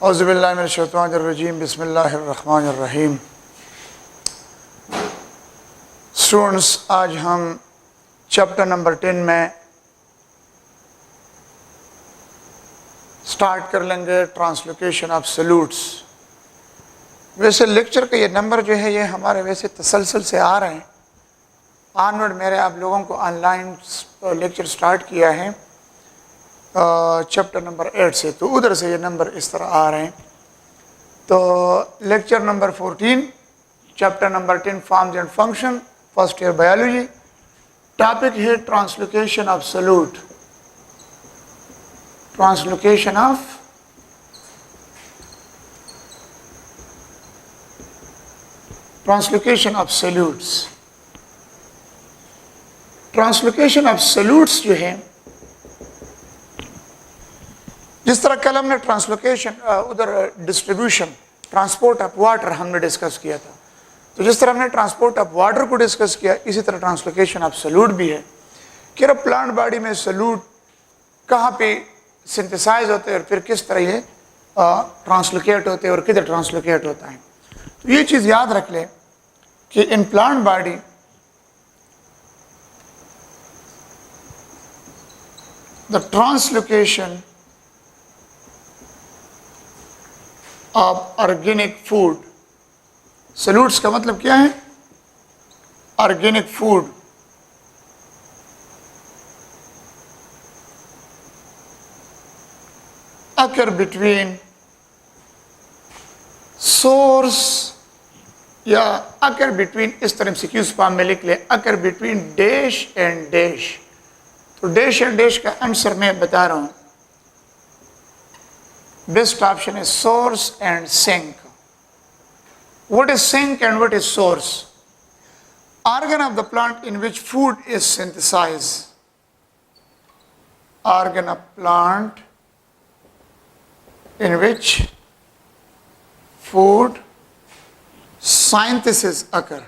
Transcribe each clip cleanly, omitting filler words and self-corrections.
औज़ुबिल्लाहिमिनश्शैतानिर्रजीम बिस्मिल्लाहिर्रहमानिर्रहीम। स्टूडेंट्स, आज हम चैप्टर नंबर 10 में स्टार्ट कर लेंगे ट्रांसलोकेशन ऑफ सल्यूट्स। वैसे लेक्चर का ये नंबर जो है ये हमारे वैसे तसलसल से आ रहे हैं। ऑनवर्ड मेरे आप लोगों को ऑनलाइन लेक्चर स्टार्ट किया है चैप्टर नंबर 8 से, तो उधर से ये नंबर इस तरह आ रहे हैं। तो lecture number 14 chapter number 10 forms and function, first year biology. Topic है translocation of solute. Translocation of solutes. Translocation of solutes जो है, जिस तरह कल हमने ट्रांसलोकेशन उधर डिस्ट्रीब्यूशन ट्रांसपोर्ट ऑफ वाटर हमने डिस्कस किया था, तो जिस तरह हमने ट्रांसपोर्ट ऑफ वाटर को डिस्कस किया, इसी तरह ट्रांसलोकेशन ऑफ सल्यूट भी है कि प्लांट बॉडी में सल्यूट कहाँ पे सिंथेसाइज होते हैं और फिर किस तरह ये ट्रांसलोकेट होते हैं और किधर ट्रांसलोकेट होता है। तो ये चीज़ याद रख ले कि in plant body the translocation of organic food, salutes का मतलब क्या है? Organic food occur between source, या अकर बिटवीन, इस तरह MCQ फॉर्म में लिख ले, अकर बिटवीन डैश एंड डैश। तो डैश एंड डैश का आंसर मैं बता रहा हूं। Best option is source and sink. What is sink and what is source? Organ of the plant in which food is synthesized. Organ of plant in which food synthesis occur.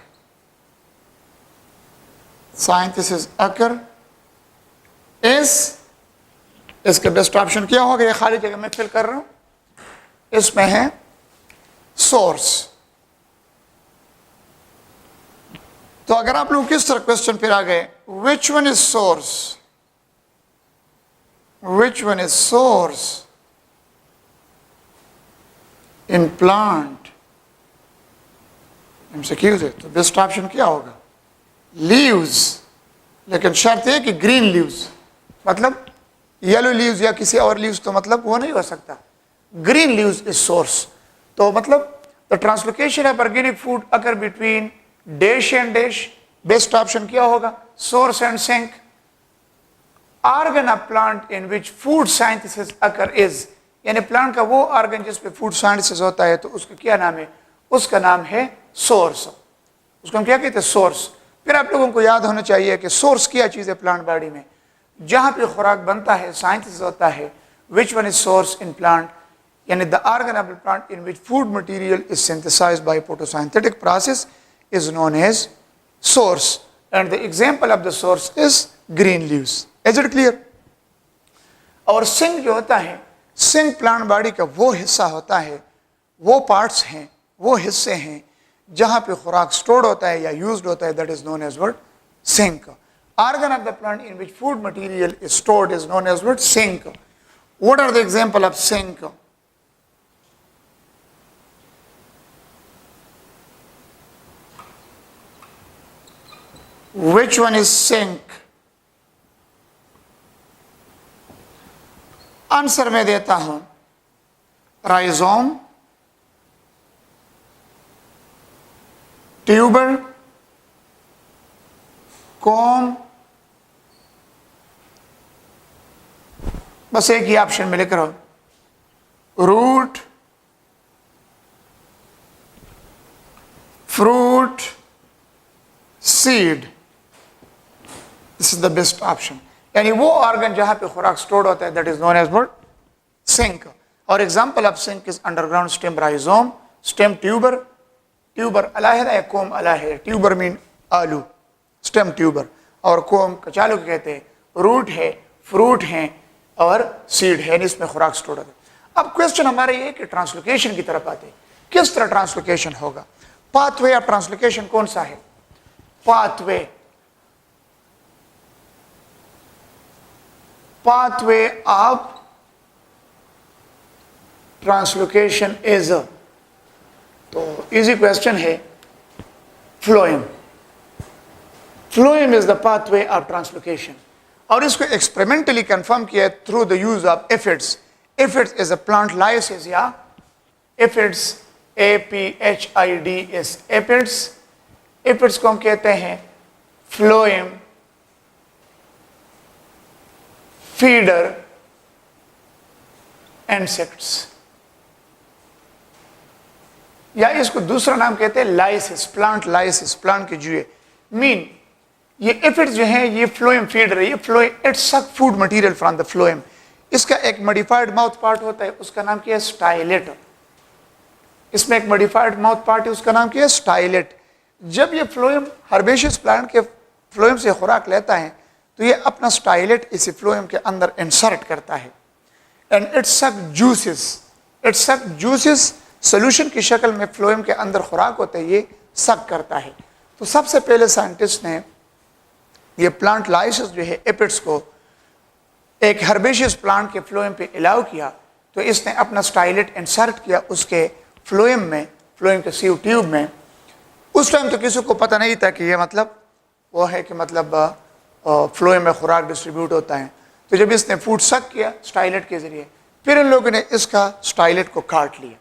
Synthesis occur is, इसका best option क्या होगा? ये खाली जगह में fill कर रहा हूं, इसमें है सोर्स। तो अगर आप लोग किस तरह क्वेश्चन फिर आ गए, विच one is source, which one is source in plant, MCQ है, तो बेस्ट ऑप्शन क्या होगा? लीव्स। लेकिन शर्त है कि ग्रीन लीव्स, मतलब येलो लीव्स या किसी और लीव्स तो मतलब वो नहीं हो सकता। Green leaves is source. तो मतलब the translocation of organic food occur between dash and dash, best option क्या होगा? Source and sink. Organ of plant in which food synthesis occur is, यानी प्लांट का वो ऑर्गन जिस पे फूड साइंथिसिस होता है, तो उसका क्या नाम है? उसका नाम है सोर्स। उसको हम क्या कहते हैं? सोर्स। फिर आप लोगों को याद होना चाहिए कि सोर्स क्या चीज़ है प्लांट बॉडी में, जहां पे खुराक बनता है, साइंथिसिस होता है। Which one is source in plant, यानी the organ of the plant in which food material is synthesised by photosynthetic process is known as source, and the example of the source is green leaves. Is it clear? और sink जो होता है, sink plant body का वो हिस्सा होता है, वो पार्ट्स हैं, वो हिस्से हैं जहां पे खुराक स्टोर्ड होता है या यूज्ड होता है, that is known as what? Sink. Organ of the plant in which food material is stored is known as what? Sink. What are the example of sink? Which one is sink? Answer मैं देता हूं, rhizome, tuber, com, बस एक ही option में लिख रहा हूं, root, fruit, seed. This is the best option. यानी वो ऑर्गन जहां पे खुराक स्टोर्ड होता है, that is known as what? Sink. और example of sink is underground stem rhizome, stem tuber, tuber अलहदा या कोम अलहदा, ट्यूबर मीन आलू, स्टेम ट्यूबर, और कोम कचालू कहते हैं, रूट है, फ्रूट है और सीड है, इसमें खुराक स्टोर है। अब क्वेश्चन हमारे ये कि ट्रांसलोकेशन की तरफ आते हैं, किस तरह ट्रांसलोकेशन होगा। पाथवे ऑफ ट्रांसलोकेशन कौन सा है? पाथवे ऑफ ट्रांसलोकेशन इज, तो इजी क्वेश्चन है, phloem. Phloem is the pathway of translocation, और इसको एक्सपेरिमेंटली कंफर्म किया through the use of aphids. Aphids is a plant lysis या एफिड्स, APHIDS, एफिड्स। एफिड्स को हम कहते हैं फ्लोएम फीडर इंसेक्ट्स, या इसको दूसरा नाम कहते हैं लाइसिस, प्लांट लाइसिस, प्लांट के जुए। मीन ये एफिड्स जो हैं ये फ्लोएम फीडर है, ये फ्लोएम इट सक food material from the phloem. इसका एक मॉडिफाइड माउथ पार्ट होता है, उसका नाम क्या है? स्टाइलेट। इसमें एक मॉडिफाइड माउथ पार्ट है, उसका नाम क्या है? स्टाइलेट। जब ये फ्लोएम हर्बेशियस प्लांट के फ्लोएम से खुराक लेता है तो ये अपना स्टाइलेट इसी फ्लोएम के अंदर इंसर्ट करता है, एंड इट सक जूसेस सोल्यूशन की शक्ल में फ्लोएम के अंदर खुराक होता है, ये सक करता है। तो सबसे पहले साइंटिस्ट ने ये प्लांट लाइसिस जो है एपिड्स को एक हर्बेशियस प्लांट के फ्लोएम पे अलाउ किया, तो इसने अपना स्टाइलेट इंसर्ट किया उसके फ्लोएम में, फ्लोएम के सीव ट्यूब में। उस टाइम तो किसी को पता नहीं था कि ये मतलब वो है कि मतलब फ्लोएम में खुराक डिस्ट्रीब्यूट होता है। तो जब इसने फूड सक किया स्टाइलेट के जरिए, फिर इन लोगों ने इसका स्टाइलेट को काट लिया।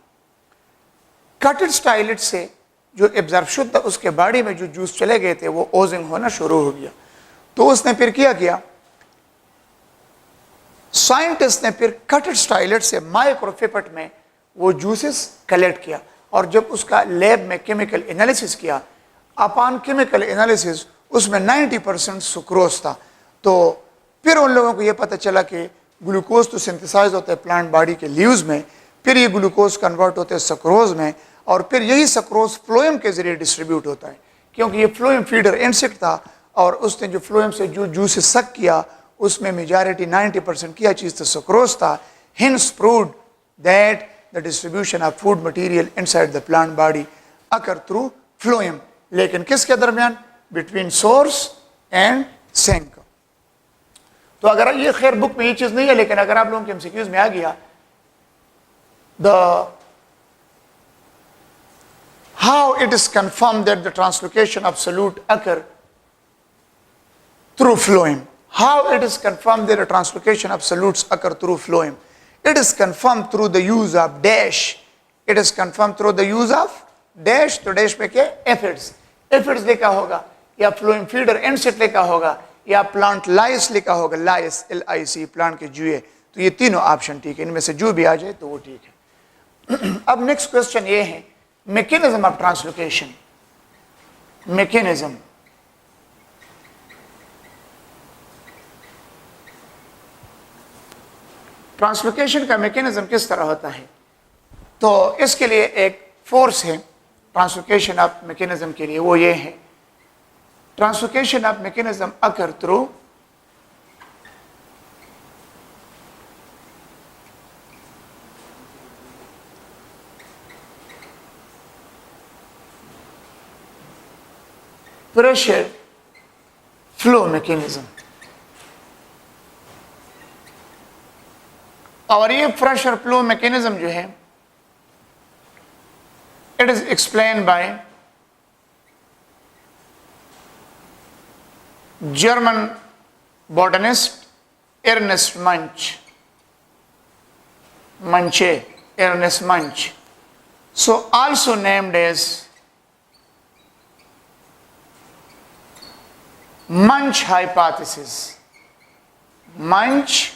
कटेड स्टाइलेट से जो एब्जॉर्ब शुद्ध उसके बॉडी में जो जूस चले गए थे वो ओजिंग होना शुरू हो गया। तो उसने फिर किया साइंटिस्ट ने फिर कटेड स्टाइलेट से माइक्रोपिपेट में वो जूसेस कलेक्ट किया, और जब उसका लैब में केमिकल एनालिसिस किया, अपॉन केमिकल एनालिसिस उसमें 90% सुक्रोज था। तो फिर उन लोगों को ये पता चला कि ग्लूकोज तो सिंथेसाइज होता है प्लांट बॉडी के लीव्स में, फिर ये ग्लूकोज कन्वर्ट होते हैं सक्रोज में, और फिर यही सक्रोज फ्लोएम के जरिए डिस्ट्रीब्यूट होता है, क्योंकि ये फ्लोएम फीडर इंसेक्ट था, और उसने जो फ्लोएम से जो जूस सक किया उसमें मेजॉरिटी 90% क्या चीज़ था? सक्रोज था। Hence proved that the distribution of food material inside the plant body occur through phloem, लेकिन किसके दरमियान? Between source and sink. तो अगर ये खैर बुक में ये चीज़ नहीं है, लेकिन अगर आप लोगों के एमसीक्यूज में आ गया, how it is confirmed that the translocation of solute occur through phloem. How it is confirmed that the translocation of solutes occur through phloem? It is confirmed through the use of dash. It is confirmed through the use of dash. तो dash पे क्या? Aphids. Aphids लिखा होगा, या phloem feeder insect लिखा होगा, या plant लाइस लिखा होगा, लाइस LIC, प्लांट के जुए। तो ये तीनों ऑप्शन ठीक है, इनमें से जो भी आ जाए तो वो ठीक है। अब नेक्स्ट क्वेश्चन ये है, mechanism of translocation. Mechanism, translocation का मैकेनिज्म किस तरह होता है? तो इसके लिए एक फोर्स है ट्रांसलोकेशन ऑफ मैकेनिज्म के लिए, वो ये है, translocation of mechanism occur through pressure flow mechanism. और ये प्रेशर फ्लो मैकेनिज्म जो है, it is explain by German botanist Ernest Munch, Ernest Munch, so also named as Munch hypothesis. Munch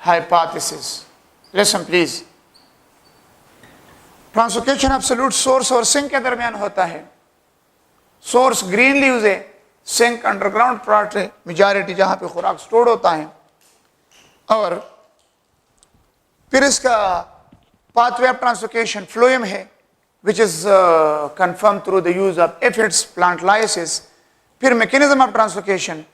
hypothesis. Listen please. Translocation absolute source और sink के दरमियान होता है। Source green leaves है, सिंक अंडरग्राउंड प्लॉट है, majority जहां पे खुराक स्टोर होता है। और फिर इसका पाथवे ऑफ ट्रांसलोकेशन फ्लोएम है, which is confirm through the use of aphids, plant lysis. फिर मैकेनिज्म ऑफ ट्रांसलोकेशन,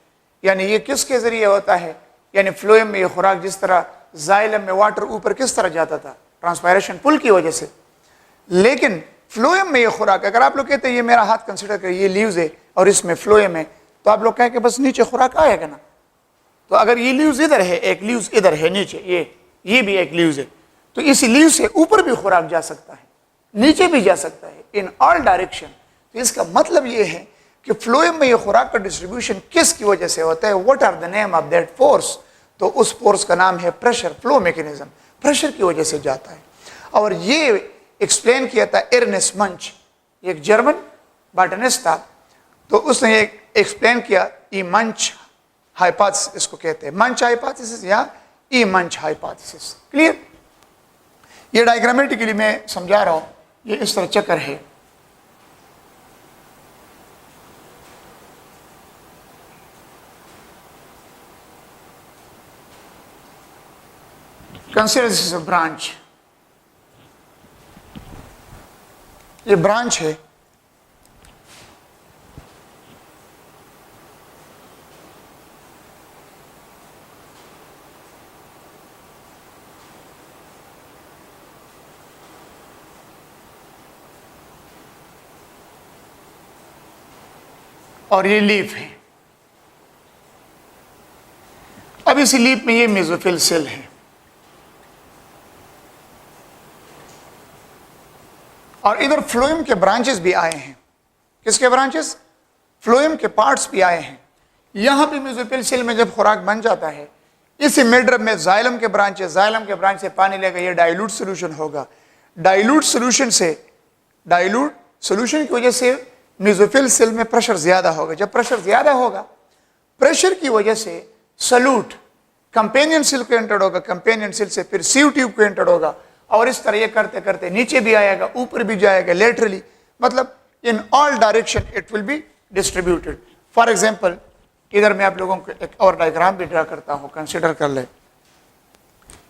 यानी ये किसके जरिए होता है, यानी फ्लोएम में ये खुराक जिस तरह जाइलम में वाटर ऊपर किस तरह जाता था, ट्रांसपायरेशन पुल की वजह से। लेकिन फ्लोएम में ये खुराक, अगर आप लोग कहते हैं ये मेरा हाथ कंसिडर करिए, ये लीव्स है और इसमें फ्लोएम है, तो आप लोग कहें कि बस नीचे खुराक आएगा ना। तो अगर ये लीव्स इधर है, एक लीव्स इधर है नीचे, ये भी एक लीव्स है, तो इस लीव से ऊपर भी खुराक जा सकता है, नीचे भी जा सकता है, इन ऑल डायरेक्शन। तो इसका मतलब ये है कि फ्लोएम में ये खुराक का डिस्ट्रीब्यूशन किसकी वजह से होता है, what are the name of that force. तो उस फोर्स का नाम है प्रेशर फ्लो मैकेनिज्म, प्रेशर की वजह से जाता है। और ये एक्सप्लेन किया था एर्नेस्ट मंच, एक जर्मन बॉटनिस्ट था, तो उसने एक एक्सप्लेन किया ई मंच हाइपोथेसिस, इसको कहते हैं मंच हाइपोथेसिस या ई मंच हाइपोथेसिस। क्लियर? ये डायग्रामेटिकली मैं समझा रहा हूं, ये इस तरह चक्कर है। Consider this is a branch, ये ब्रांच है, और ये लीफ है। अब इस लीफ में ये मेसोफिल सेल है, और इधर फ्लोएम के ब्रांचेस भी आए हैं। किसके ब्रांचेस? फ्लोएम के पार्ट्स भी आए हैं। यहां पे मेसोफिल सेल में जब खुराक बन जाता है, इस मिडरम में जाइलम के ब्रांचेस, जाइलम के ब्रांच से पानी लेगा, ये डाइल्यूट सोल्यूशन होगा। डाइल्यूट सोल्यूशन की वजह से मेसोफिल सेल में प्रेशर ज्यादा होगा। जब प्रेशर ज्यादा होगा, प्रेशर की वजह से सल्यूट कंपेनियन सेल को एंटर होगा, कंपेनियन सेल से फिर सीव ट्यूब को एंटर होगा, और इस तरह ये करते करते नीचे भी आएगा, ऊपर भी जाएगा, लेटरली, मतलब इन all direction it will be distributed. For example, इधर मैं आप लोगों को एक और डायग्राम भी ड्रा करता हूं, कंसिडर कर ले।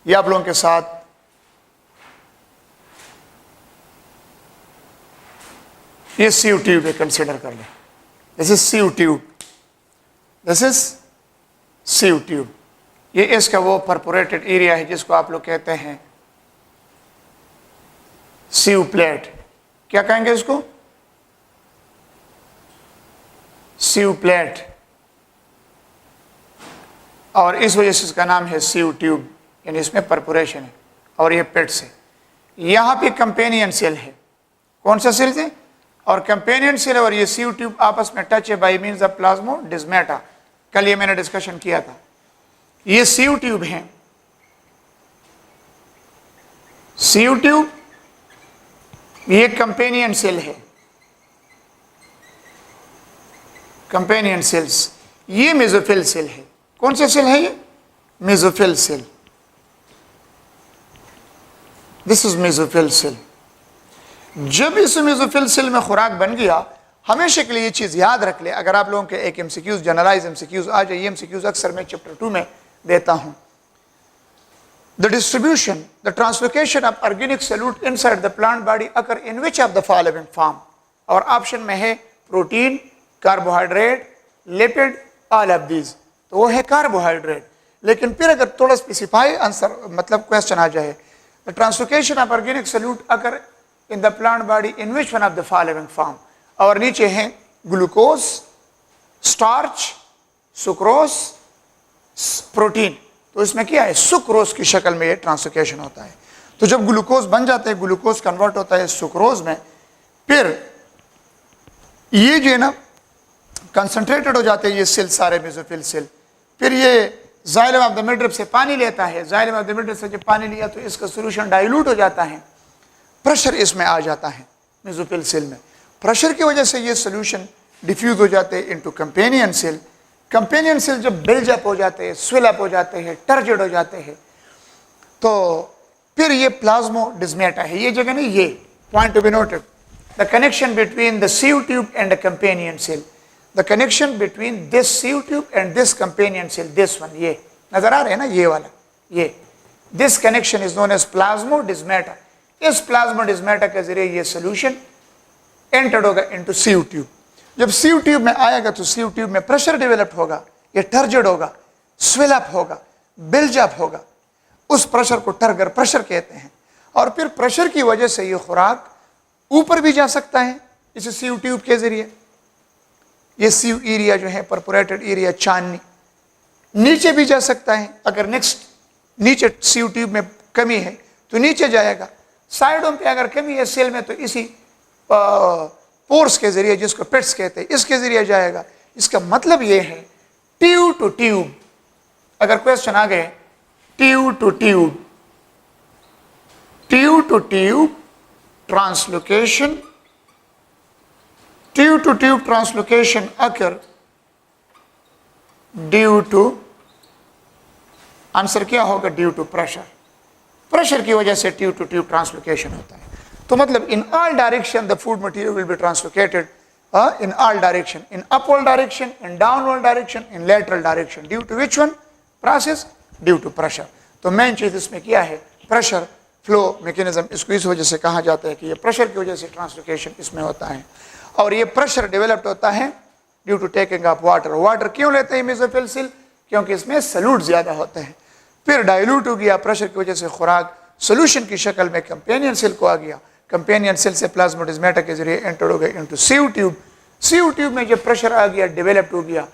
ये आप लोगों के साथ ये सीव ट्यूब है, कंसिडर कर ले। This is sieve tube, this is सीव tube. ये इसका वो परपोरेटेड एरिया है जिसको आप लोग कहते हैं सीव प्लेट। क्या कहेंगे इसको? सीव प्लेट। और इस वजह से इसका नाम है सीव ट्यूब, यानी इसमें परपोरेशन है। और ये पेट से यहां पे कंपेनियन सेल है। कौन सा सेल है? और कंपेनियन सेल और ये सीव ट्यूब आपस में टच है बाय मींस ऑफ प्लाज्मोडेस्माटा। कल ये मैंने डिस्कशन किया था। ये सीव ट्यूब है, सीव ट्यूब, ये कंपेनियन सेल है, कंपेनियन सेल्स। ये मेसोफिल सेल है। कौन सा सेल है ये? Mesophyll cell. This is mesophyll cell. जब इस मेसोफिल सेल में खुराक बन गया, हमेशा के लिए ये चीज याद रख ले। अगर आप लोगों के एक एमसीक्यूज, जनरलाइज एमसीक्यूज आ जाए, ये एमसीक्यूज अक्सर मैं चैप्टर 2 में देता हूं। The distribution, the translocation of organic solute inside the plant body occur in which of the following form? और ऑप्शन में है protein, carbohydrate, lipid, all of these. तो वो है कार्बोहाइड्रेट। लेकिन फिर अगर थोड़ा स्पेसिफाई आंसर, मतलब क्वेश्चन आ जाए, the translocation of organic solute occur in the plant body in which one of the following form? और नीचे है ग्लूकोज, स्टार्च, सुक्रोज, प्रोटीन। तो इसमें क्या है? सुक्रोज की शक्ल में ये ट्रांसलोकेशन होता है। तो जब ग्लूकोज बन जाता है, ग्लूकोज कन्वर्ट होता है सुक्रोज में, फिर ये जो है ना कंसंट्रेटेड हो जाते हैं ये सेल, सारे मेसोफिल सेल। फिर ये जाइलम ऑफ द मिडरम से पानी लेता है। जाइलम ऑफ द मिडरम से जब पानी लिया तो इसका सोल्यूशन डाइल्यूट हो जाता है, प्रेशर इसमें आ जाता है मेसोफिल सेल में। प्रेशर की वजह से ये सोल्यूशन डिफ्यूज हो जाते हैं into companion cell. Companion cell जब बिल्ड अप हो जाते हैं, स्विल अप हो जाते हैं, टर्जिड हो जाते हैं, तो फिर ये प्लाज्मोडेस्माटा है। ये जगह नहीं, ये point to be noted, the connection between the sieve tube and the companion cell, the connection between this sieve tube and this companion cell, this one, ये नजर आ रहे हैं ना, ये वाला, ये this connection is known as plasmodesmata. इस प्लाज्मोडेस्माटा के जरिए ये सोल्यूशन एंटर्ड होगा इनटू सीव ट्यूब। जब सीव ट्यूब में आएगा तो सीव ट्यूब में प्रेशर डेवलप होगा, ये टर्जिड होगा, स्विल अप होगा, बिल्ड अप होगा, उस प्रेशर को टर्गर प्रेशर कहते हैं। और फिर प्रेशर की वजह से ये खुराक ऊपर भी जा सकता है इस सीव ट्यूब के जरिए। ये सीव एरिया जो है परपोरेटेड एरिया चांदनी, नीचे भी जा सकता है। अगर नेक्स्ट नीचे सीव ट्यूब में कमी है तो नीचे जाएगा, साइडों पे अगर कमी है सेल में तो इसी पोर्स के जरिए, जिसको पेट्स कहते हैं, इसके जरिए जाएगा। इसका मतलब ये है ट्यूब टू ट्यूब। अगर क्वेश्चन आ गए tube to tube, tube to tube translocation, tube to tube translocation occur due to, answer क्या होगा? Due to pressure. प्रेशर की वजह से ट्यूब टू ट्यूब ट्रांसलोकेशन होता है। तो मतलब इन all direction the food material will be translocated in all direction, in upward direction, in downward direction, in lateral direction, due to which one process? Due to pressure। तो main चीज इसमें क्या है? Pressure flow mechanism. इसको इस वजह से कहा जाता है कि ये प्रेशर की वजह से ट्रांसलोकेशन इसमें होता है। और ये प्रेशर डेवलप्ड होता है due to taking of water. Water क्यों लेते हैं मेसोफिल सेल? क्योंकि इसमें सल्यूट ज्यादा होते हैं। फिर डाइल्यूट हो गया प्रेशर की वजह से खुराक, सोल्यूशन की शक्ल में कंपेनियन सेल को आ गया, कंपेनियन सेल से प्लाज्मोडेस्माटा के जरिए एंटर हो गए इनटू सीव ट्यूब। सीव ट्यूब में जब प्रेशर आ गया, डेवलप्ड हो गया,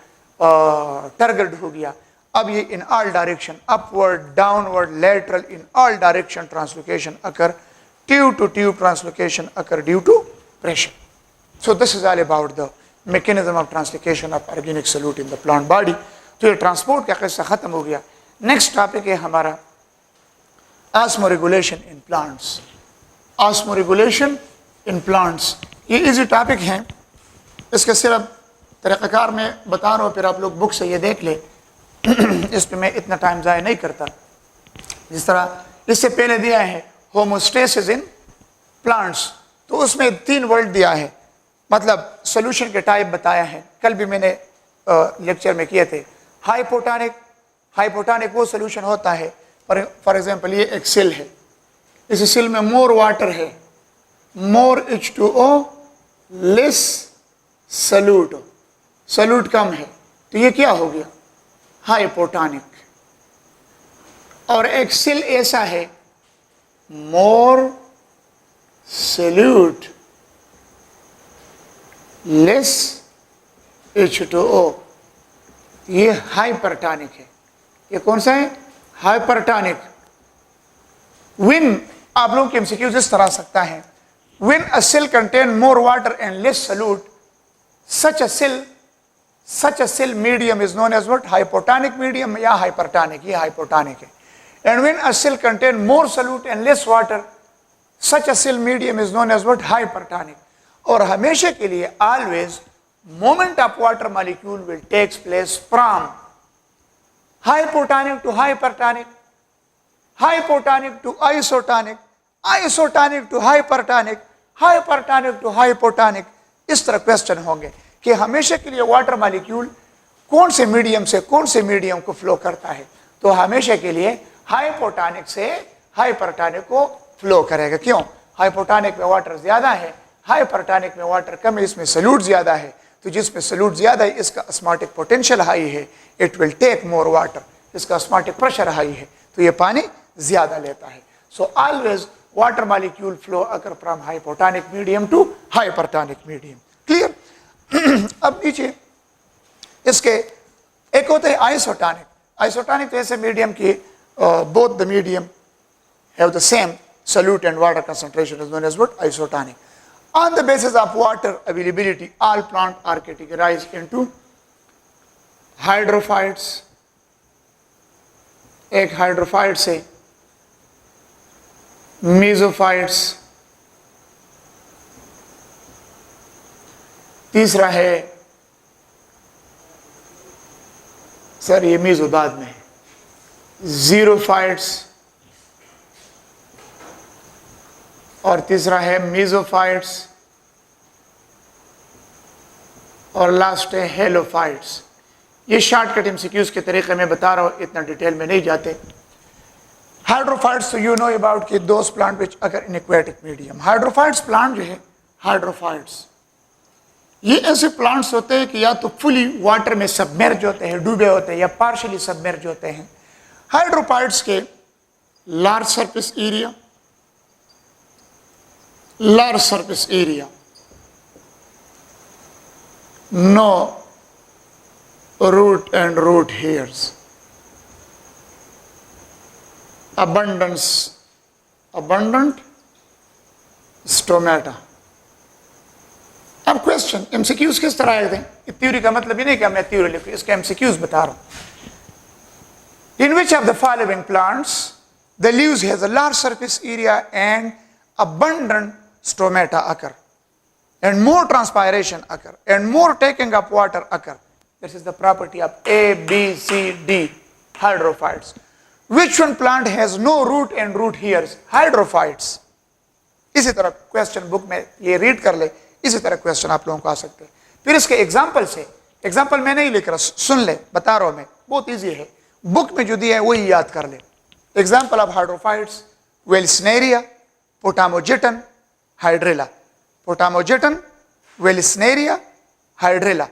टर्गर्ड हो गया। अब ये in all direction, upward, downward, lateral, in all direction translocation occur, tube to tube translocation occur due to pressure. So this is all about the mechanism of translocation of organic solute in the plant body. तो ये transport का किस्सा खत्म हो गया। Next topic है हमारा osmoregulation in plants. Osmoregulation in plants ये इजी टॉपिक है। इसके सिर्फ तरीक़ाकार में बता रहा हूँ, फिर आप लोग बुक से ये देख ले। इस पर मैं इतना टाइम ज़ाया नहीं करता। जिस तरह इससे पहले दिया है होमोस्टेसिस इन प्लांट्स, तो उसमें 3 वर्ड दिया है, मतलब सोल्यूशन के टाइप बताया है। कल भी मैंने लेक्चर में किए थे। हाइपोटोनिक, हाइपोटोनिक वो सोल्यूशन होता है, फॉर एग्जांपल ये एक सेल है, इस सेल में मोर वाटर है, मोर H2O, लेस सल्यूट, सल्यूट कम है, तो ये क्या हो गया? हाइपोटोनिक। और एक सेल ऐसा है, मोर सल्यूट, लेस H2O, ये हाइपरटोनिक है। ये कौन सा है? हाइपरटोनिक। विन आप लोगों के एमसीक्यूज इस तरह सकता है, when a cell contain more water and less solute, such a cell medium is known as what? Hypotonic medium या hypertonic, ये hypotonic है। And when a cell contain more solute and less water, such a cell medium is known as what? Hypertonic। और हमेशा के लिए always movement of water molecule will takes place from hypotonic to hypertonic, hypotonic to isotonic, isotonic to hypertonic, hypertonic to hypotonic। इस तरह question होंगे कि हमेशा के लिए वाटर मॉलिक्यूल कौन से मीडियम से कौन से मीडियम को फ्लो करता है, तो हमेशा के लिए हाइपोटोनिक से हाइपरटोनिक को फ्लो करेगा। क्यों? हाइपोटोनिक में वाटर ज्यादा है, हाइपरटोनिक में वाटर कम है, इसमें सल्यूट ज्यादा है। तो जिसमें सल्यूट ज्यादा है इसका ऑस्मोटिक पोटेंशियल हाई है, it will take more water, इसका ऑस्मोटिक प्रेशर हाई है, तो ये पानी ज्यादा लेता है। So always water molecule flow occur from hypotonic medium to hypertonic medium। clear? अब नीचे इसके एक होते हैं आइसोटोनिक। आइसोटोनिक तो ऐसे मीडियम की both the medium have the same solute and water concentration is known as what? Isotonic। on the basis of water availability all plants are categorized into hydrophytes, एक हाइड्रोफाइट्स है, मेसोफाइट्स, तीसरा है, sir ये meso बाद में है, xerophytes, और तीसरा है मेसोफाइट्स, और लास्ट है हेलोफाइट्स। ये शॉर्टकट एमसीक्यूज के तरीके में बता रहा हूँ, इतना डिटेल में नहीं जाते। हाइड्रोफाइट्स तो यू नो अबाउट कि दोज प्लांट विच अगर in aquatic medium. Hydrophytes plant जो है, हाइड्रोफाइट्स ये ऐसे प्लांट्स होते हैं कि या तो फुली वाटर में सबमर्ज होते हैं, डूबे होते हैं, या पार्शियली सबमर्ज होते हैं। हाइड्रोफाइट्स के large surface area, large surface area, no root and root hairs, abundant stomata. अब क्वेश्चन एमसीक्यूज किस तरह आए थे? थ्योरी का मतलब ये नहीं कि मैं थ्योरी लिख, इसका एमसीक्यूज बता रहा हूं. In which of the following plants the leaves has a large surface area and abundant stomata occur, and more transpiration occur, and more taking up water occur? This is the property of A, B, C, D, hydrophytes. Which one plant has no root and root hairs? Hydrophytes. इसी तरह question book में ये read कर ले, इसी तरह question आप लोगों को आ सकते हैं. फिर इसके एग्जाम्पल से, एग्जाम्पल मैं नहीं लिख रहा, सुन ले, बता रहा हूं मैं, बहुत ईजी है, बुक में जो दिया है वही याद कर ले. Example of hydrophytes, Vallisneria, Potamogeton, Hydrilla. Potamogeton, Vallisneria, Hydrilla.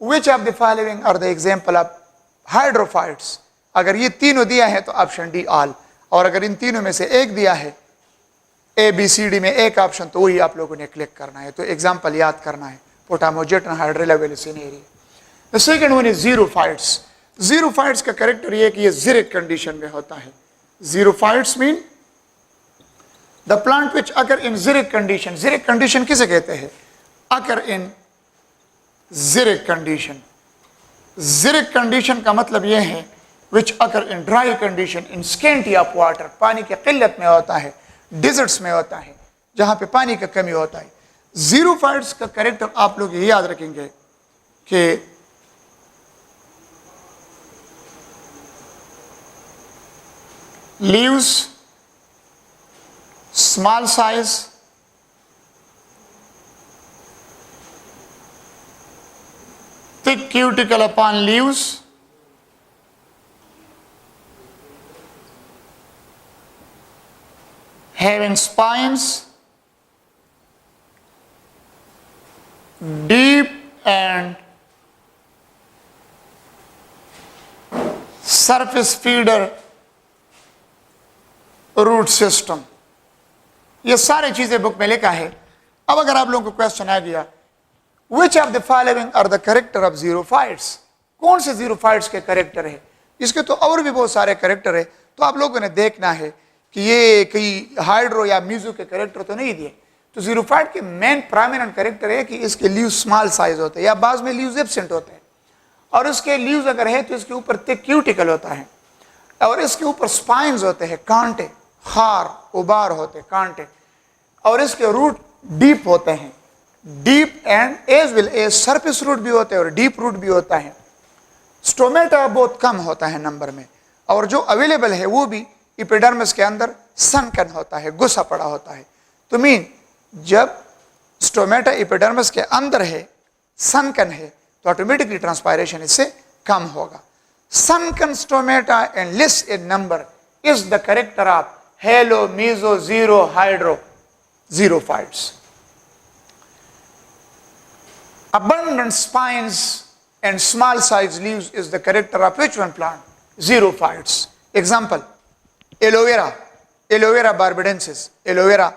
Which of the following are the example of hydrophytes? अगर ये तीनों दिया है तो ऑप्शन डी ऑल, और अगर इन तीनों में से एक दिया है ए बी सी डी में एक ऑप्शन, तो वही आप लोगों ने क्लिक करना है. तो एग्जाम्पल याद करना है, Potamogeton, Hydrilla, Vallisneria. The second one is xerophytes. Xerophytes का कैरेक्टर ये है कि ये ज़िरिक कंडीशन में होता है. Xerophytes mean the plant which occur in xeric condition. Xeric condition किसे कहते हैं? अकर in xeric condition. Xeric condition का मतलब ये है which occur in dry condition, in scanty of water, पानी की किल्लत में होता है, डिजर्ट्स में होता है, जहां पे पानी का कमी होता है. जीरोफाइट्स का कैरेक्टर आप लोग ये याद रखेंगे कि leaves small size, thick cuticle upon leaves, having spines, deep and surface feeder root system. ये सारी चीजें बुक में लिखा है. अब अगर आप लोगों को क्वेश्चन आ गया, which of the following are the character of xerophytes? कौन से जीरोफाइट्स के कैरेक्टर है? इसके तो और भी बहुत सारे कैरेक्टर है, तो आप लोगों ने देखना है कि ये कई हाइड्रो या म्यूजो के कैरेक्टर तो नहीं दिए. तो जीरोफाइट के मेन प्रोमिनेंट कैरेक्टर है कि इसके लीव स्मॉल साइज होते हैं, या बाद में लीव्स एब्सेंट होते हैं, और इसके लीव्स अगर है तो इसके ऊपर थिक क्यूटिकल होता है, और इसके ऊपर स्पाइन्स होते हैं, कांटे, खार, उबार होते, कांटे, और इसके रूट डीप होते हैं, deep and as well as surface root भी होते हैं और डीप रूट भी होता है. स्टोमेटा बहुत कम होता है नंबर में, और जो अवेलेबल है वो भी एपिडर्मिस के अंदर सनकन होता है, घुसा पड़ा होता है. तो मीन जब स्टोमेटा एपिडर्मिस के अंदर है, सनकन है, तो ऑटोमेटिकली ट्रांसपायरेशन इससे कम होगा. Sunken stomata and less in number is the character of halo, meso, xero, hydro, xerophytes. Abundant spines and small size leaves is the character of which one plant? Xerophytes. Example, aloe vera, aloe vera barbadensis, aloe vera,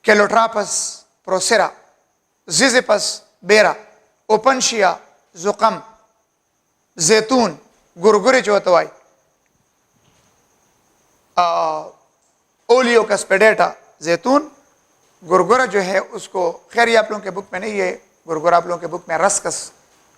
Calotropis procera, Ziziphus bera, Opuntia zucum, जैतून, गुरगुरे चौथवाई, ओलियोकस पेडेटा, जैतून. गुरगुरा जो है उसको, खैर ये आप लोगों के बुक में नहीं है, गुरगुरा आप लोगों के बुक में रस्कस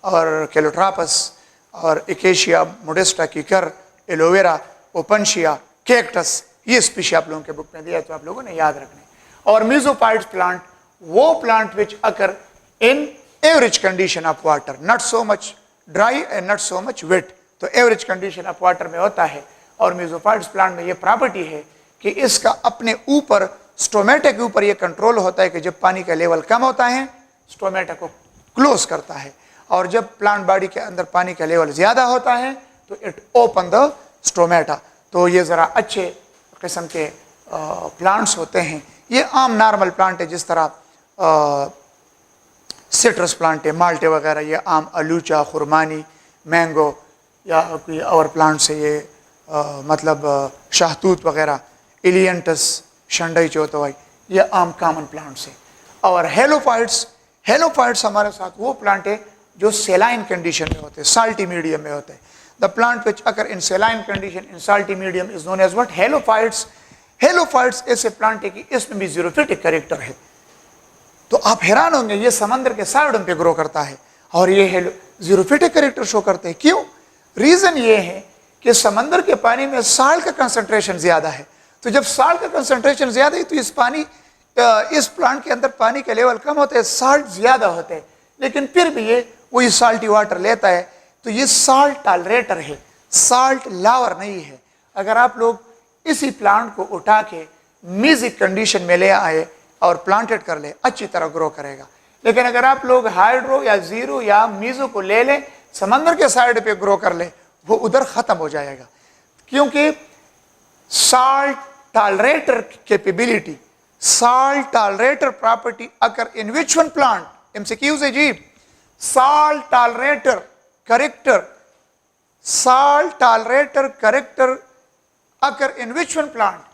और कैलोट्रापस और इकेशिया मोडेस्टा, कीकर, एलोवेरा, ओपनशिया, कैक्टस, ये स्पीशी आप लोगों के बुक में दिया है, तो आप लोगों ने याद रखने. और मीजोफाइट्स प्लांट, वो plant which occur in average condition of water, not so much dry and not so much wet. तो एवरेज कंडीशन ऑफ वाटर में होता है. और मीजोफाइट्स प्लांट में ये प्रॉपर्टी है कि इसका अपने ऊपर, स्टोमेटा के ऊपर ये कंट्रोल होता है कि जब पानी का लेवल कम होता है स्टोमेटा को क्लोज करता है, और जब प्लांट बॉडी के अंदर पानी का लेवल ज़्यादा होता है तो इट ओपन द स्टोमेटा. तो ये ज़रा अच्छे किस्म के प्लांट्स होते हैं. ये आम नॉर्मल प्लांट है, जिस तरह सिट्रस प्लांट है, माल्टे वगैरह, ये आम अलूचा, खुरमानी, मैंगो या कोई और प्लांट्स है, ये मतलब शाहतूत वगैरह, इलियंटस, शंडई चौथवाई, ये आम कॉमन प्लांट्स है। और हेलोफाइट्स हमारे साथ वो प्लांट है जो सेलाइन कंडीशन में होते हैं, साल्टी मीडियम में होते हैं। The plant which occur in saline condition in salty medium is known as what? Halophytes. Halophytes ऐसे प्लांट है कि इसमें भी जीरोफिटिक कैरेक्टर है। तो आप हैरान होंगे, ये समंदर के साइडम पे ग्रो करता है और ये जीरोफिटिक कैरेक्टर शो करते हैं। क्यों? रीजन ये है कि समंदर के पानी में साल्ट का कंसंट्रेशन ज्यादा है। तो जब साल्ट का कंसंट्रेशन ज्यादा है तो इस प्लांट के अंदर पानी का लेवल कम होता है, साल्ट ज्यादा होते हैं, लेकिन फिर भी ये वही साल्टी वाटर लेता है। तो ये साल्ट टॉलरेटर है, साल्ट लावर नहीं है। अगर आप लोग इसी प्लांट को उठा के म्यूजिक कंडीशन में ले आए और प्लांटेड कर ले, अच्छी तरह ग्रो करेगा। लेकिन अगर आप लोग हाइड्रो या जीरो या मीजो को ले लें, समंदर के साइड पे ग्रो कर ले, वो उधर खत्म हो जाएगा। क्योंकि salt tolerator capability, salt tolerator property occur in which one plant? MCQs है जी। salt tolerator character occur in which one plant?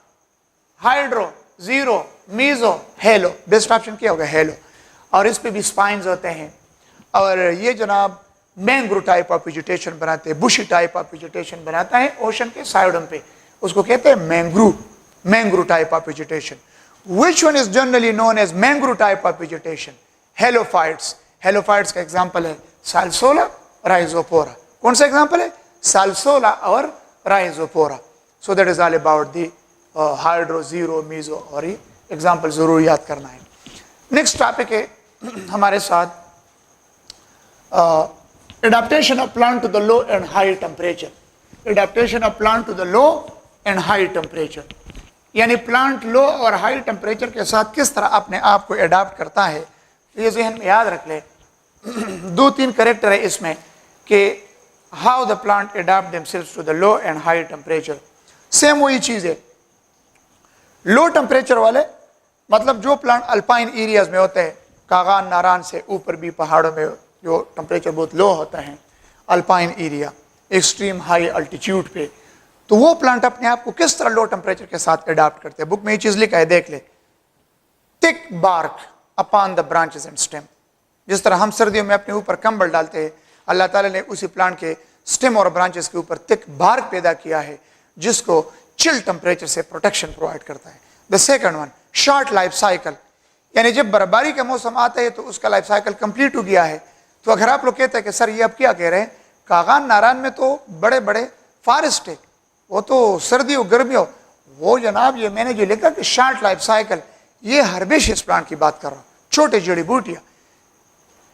hydro, zero, meso, halo। Best option क्या होगा? हेलो। और इस पे भी स्पाइन्स होते हैं। और ये जनाब मैंग्रो टाइप ऑफ वेजिटेशन बनाते हैं, बुशी टाइप ऑफ वेजिटेशन बनाता है ओशन के साइडम पे, उसको कहते हैं mangrove type of vegetation. Which one is generally known as mangrove type of vegetation? Halophytes। Halophytes का एग्जाम्पल है सालसोला, राइजोपोरा। कौन सा एग्जाम्पल है? सालसोला और Rhizophora. So that is all about the hydro, xero, meso, और ये example जरूर याद करना है। नेक्स्ट टॉपिक है हमारे साथ adaptation of plant to the low and high temperature. Adaptation of plant to the low and high temperature, यानी प्लांट लो और हाई टेम्परेचर के साथ किस तरह अपने आप को अडाप्ट करता है। तो ये जहन में याद रख ले। 2-3 कैरेक्टर है इसमें कि how the plant adapt themselves to the low and high temperature. Same वही चीज है। लो टेम्परेचर वाले मतलब जो प्लांट अल्पाइन एरियाज में होते हैं, कागान नारान से ऊपर भी पहाड़ों में जो टेम्परेचर बहुत लो होता है, alpine area, extreme high altitude पे, तो वो प्लांट अपने आप को किस तरह लो टेम्परेचर के साथ अडॉप्ट करते हैं। बुक में ये चीज लिखा है, देख ले। Thick bark upon the branches and stem. जिस तरह हम सर्दियों में अपने ऊपर कंबल डालते हैं, अल्लाह ताला ने उसी प्लांट के स्टेम और ब्रांचेस के ऊपर थिक बार्क पैदा किया है, जिसको चिल टेम्परेचर से प्रोटेक्शन प्रोवाइड करता है। The second one, short life cycle, यानी जब बर्फबारी का मौसम आता है तो उसका लाइफ साइकिल कंप्लीट हो गया है। तो अगर आप लोग कहते हैं कि सर ये अब क्या कह रहे हैं, कागान नारान में तो बड़े बड़े फॉरेस्ट है, वो तो सर्दियों गर्मियों, वो जनाब ये मैंने जो लिखा कि शॉर्ट लाइफ साइकिल, ये हर्बेशियस प्लांट की बात कर रहा हूँ, छोटे जड़ी बूटियाँ।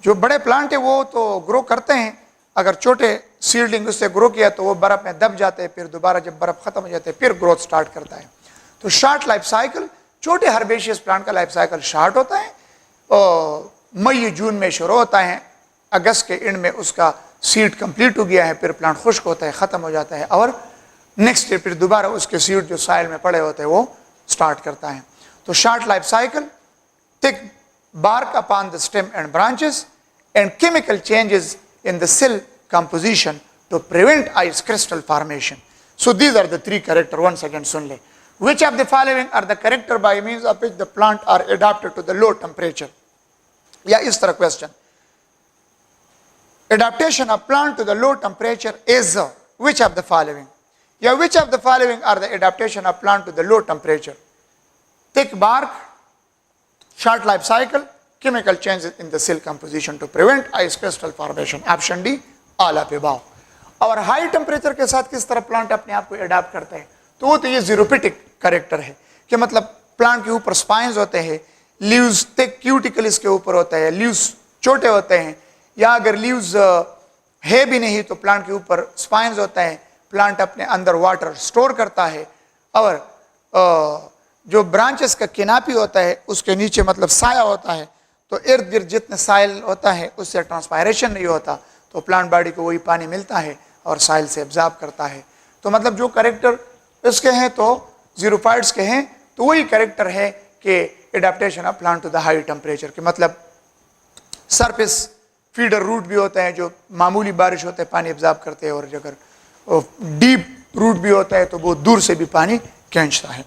जो बड़े प्लांट है वो तो ग्रो करते हैं, अगर छोटे सीडलिंग उससे ग्रो किया तो वो बर्फ में दब जाते हैं, फिर दोबारा जब बर्फ खत्म हो जाते हैं फिर ग्रोथ स्टार्ट करता है। तो शॉर्ट लाइफ साइकिल, छोटे हर्बेशियस प्लांट का लाइफ साइकिल शॉर्ट होता है और मई जून में शुरू होता है, अगस्त के एंड में उसका सीड कंप्लीट हो गया है, फिर प्लांट खुश्क होता है, खत्म हो जाता है, और नेक्स्ट ईयर फिर दोबारा उसके सीड जो साइल में पड़े होते हैं वो स्टार्ट करता है। तो short life cycle, thick bark upon the stem and branches, and chemical changes in the cell composition to prevent ice crystal formation. So these are the 3 characters. Once again sun le, which of the following are the character by means of which the plant are adapted to the low temperature? या इस तरह question, adaptation of plant to the low temperature is which of the following? या which of the following are the adaptation of plant to the low temperature? Thick bark, short life cycle, chemical changes in the cell composition to prevent ice crystal formation. Option D, all of above. और high temperature के साथ किस तरह plant अपने आप को adopt करता है, तो वो तो ये जीरोपिटिक कैरेक्टर है कि मतलब प्लांट के ऊपर स्पाइन्स होते हैं, लीव्स थिक क्यूटिकल इसके ऊपर होता है, लीव्स छोटे होते हैं, या अगर लीव्स है भी नहीं तो प्लांट के ऊपर स्पाइन्स होता है, प्लांट अपने अंदर वाटर स्टोर करता है, और जो ब्रांचेस का किनापी होता है उसके नीचे मतलब साया होता है, तो इर्द गिर्द जितने साइल होता है उससे ट्रांसपायरेशन नहीं होता, तो प्लांट बॉडी को वही पानी मिलता है और साइल से एब्जॉर्ब करता है। तो मतलब जो कैरेक्टर इसके हैं तो जीरोफाइट्स के हैं, तो वही कैरेक्टर है कि adaptation of plant to the high temperature के मतलब सरफेस फीडर रूट भी होते हैं जो मामूली बारिश होते हैं पानी एब्जॉर्ब करते हैं, और अगर डीप रूट भी होता है तो बहुत दूर से भी पानी खींचता है।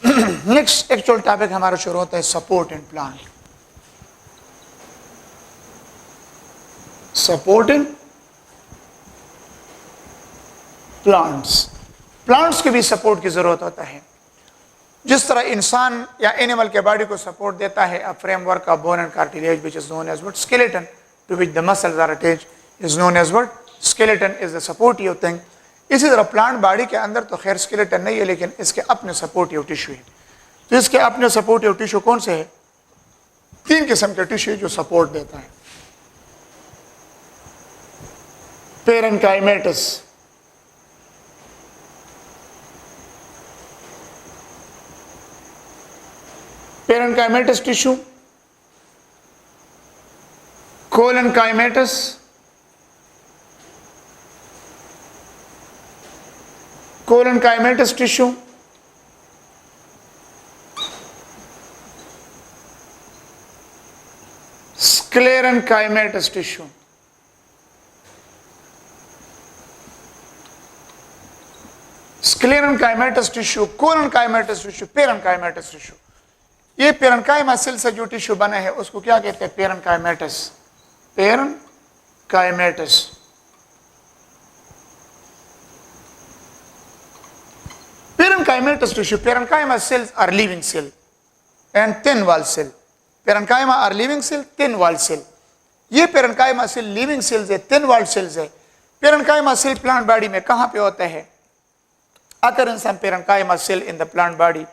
नेक्स्ट एक्चुअल टॉपिक हमारा शुरू होता है support in plant. Support in plants. Plants की भी सपोर्ट की जरूरत होता है। जिस तरह इंसान या एनिमल के बॉडी को सपोर्ट देता है, a framework of bone and cartilage which is known as what skeleton, to which the muscles are attached is known as what skeleton is the supportive thing. इसी तरह प्लांट बॉडी के अंदर तो खैर skeleton नहीं है, लेकिन इसके अपने सपोर्टिव टिश्यू है। तो इसके अपने सपोर्टिव टिश्यू कौन से है? 3 किस्म के टिश्यू जो सपोर्ट देता है। Parenchymatous, parenchymatous tissue, collenchymatous, collenchymatous tissue, sclerenchymatous tissue. Sclerenchymatous tissue, collenchymatous tissue, parenchymatous tissue. ये पेरेन्काइमा सेल से जो टिश्यू बना है उसको क्या कहते हैं? पेरेन्काइमेटस। पेरेन्काइमेटस। Parenchymatous tissue, parenchyma cells are living cell and thin wall cell. Parenchyma are living cell, thin wall cell. ये parenchyma cell living cells है, thin wall cells है। parenchyma cell plant body में कहाँ पे होता है? Occurrence of parenchyma cell in the plant body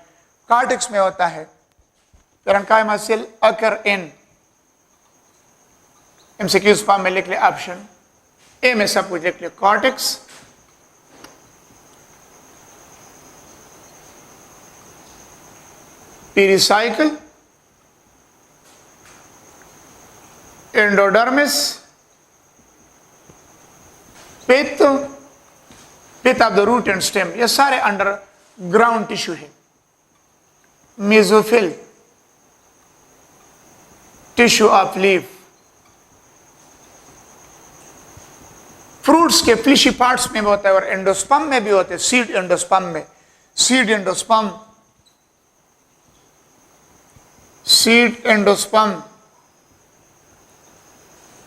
cortex में होता है। parenchyma cell occur in, MCQs form में लिख ले ऑप्शन ए में सब कुछ लिख ले, cortex, pericycle, endodermis, pith, pith of the root and stem, ये सारे अंडरग्राउंड टिश्यू है। Mesophyll, tissue of leaf, fruits के फ्लिशी पार्ट्स में भी होता है और एंडोस्पर्म में भी होते हैं। सीड एंडोस्पर्म में, seed endosperm, seed endosperm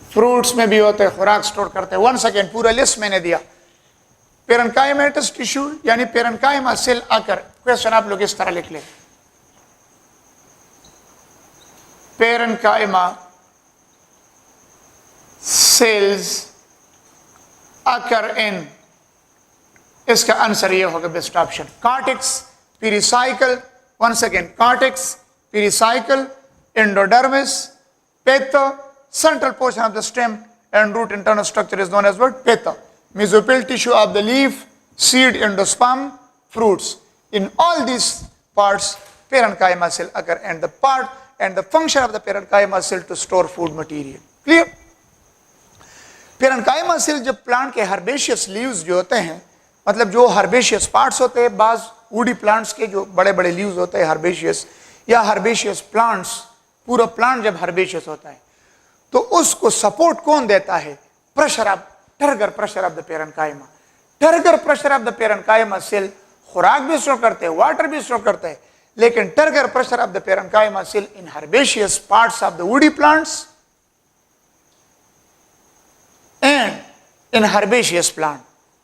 fruits में भी होते हैं, खुराक स्टोर करते हैं। 1 सेकेंड, पूरा लिस्ट मैंने दिया। पेरेन्काइमेटस टिश्यू यानी पेरेन्काइमा सेल आकर, क्वेश्चन आप लोग इस तरह लिख ले, पेरेन्काइमा सेल्स आकर इन, इसका आंसर ये होगा best option cortex, pericycle. 1 second, cortex, pericycle, endodermis, pith, central portion of the stem and root internal structure is known as what? Pith. Mesophyll tissue of the leaf, seed, endosperm, fruits. In all these parts, parenchyma cell occur and the part and the function of the parenchyma cell to store food material. Clear? parenchyma cell जब plant के herbaceous leaves जो होते हैं, मतलब जो herbaceous parts होते हैं, बाज woody plants के जो बड़े बड़े leaves होते हैं herbaceous या हर्बेशियस प्लांट्स, पूरा प्लांट जब हर्बेशियस होता है तो उसको सपोर्ट कौन देता है? Pressure of, turgor pressure of the parenchyma. Turgor pressure of the parenchyma cell खुराक भी स्टोर करते हैं, वाटर भी स्टोर करते हैं, लेकिन turgor pressure of the parenchyma cell in herbaceous parts of the woody plants and in herbaceous plant